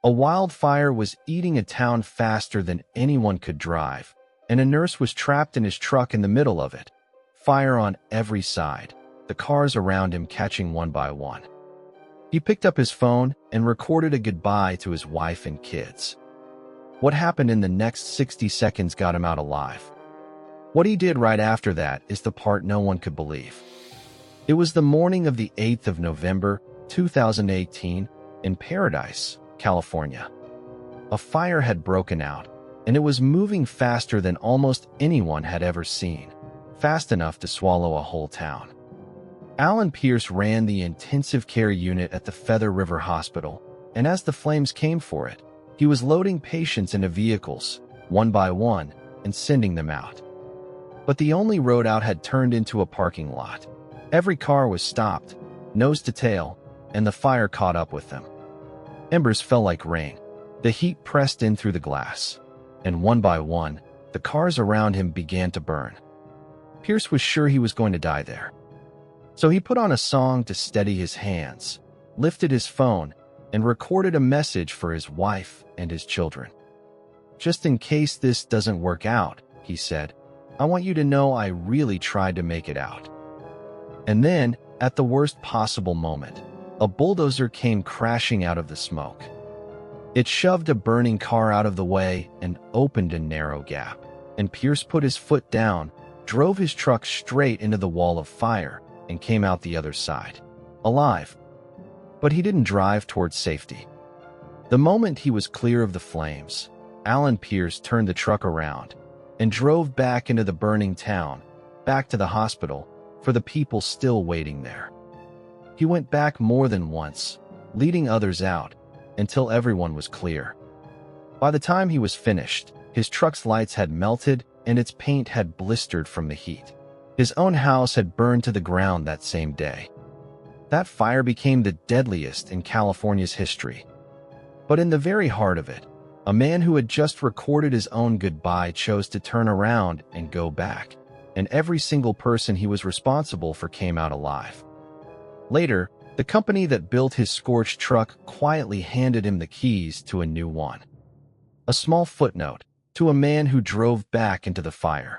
A wildfire was eating a town faster than anyone could drive, and a nurse was trapped in his truck in the middle of it. Fire on every side, the cars around him catching one by one. He picked up his phone and recorded a goodbye to his wife and kids. What happened in the next 60 seconds got him out alive. What he did right after that is the part no one could believe. It was the morning of the 8th of November, 2018, in Paradise, California. A fire had broken out, and it was moving faster than almost anyone had ever seen, fast enough to swallow a whole town. Allyn Pierce ran the intensive care unit at the Feather River Hospital, and as the flames came for it, he was loading patients into vehicles, one by one, and sending them out. But the only road out had turned into a parking lot. Every car was stopped, nose to tail, and the fire caught up with them. Embers fell like rain. The heat pressed in through the glass, and one by one, the cars around him began to burn. Pierce was sure he was going to die there. So he put on a song to steady his hands, lifted his phone, and recorded a message for his wife and his children. "Just in case this doesn't work out," he said, "I want you to know I really tried to make it out." And then, at the worst possible moment, a bulldozer came crashing out of the smoke. It shoved a burning car out of the way and opened a narrow gap, and Pierce put his foot down, drove his truck straight into the wall of fire, and came out the other side, alive. But he didn't drive towards safety. The moment he was clear of the flames, Allyn Pierce turned the truck around and drove back into the burning town, back to the hospital, for the people still waiting there. He went back more than once, leading others out, until everyone was clear. By the time he was finished, his truck's lights had melted and its paint had blistered from the heat. His own house had burned to the ground that same day. That fire became the deadliest in California's history. But in the very heart of it, a man who had just recorded his own goodbye chose to turn around and go back, and every single person he was responsible for came out alive. Later, the company that built his scorched truck quietly handed him the keys to a new one. A small footnote to a man who drove back into the fire.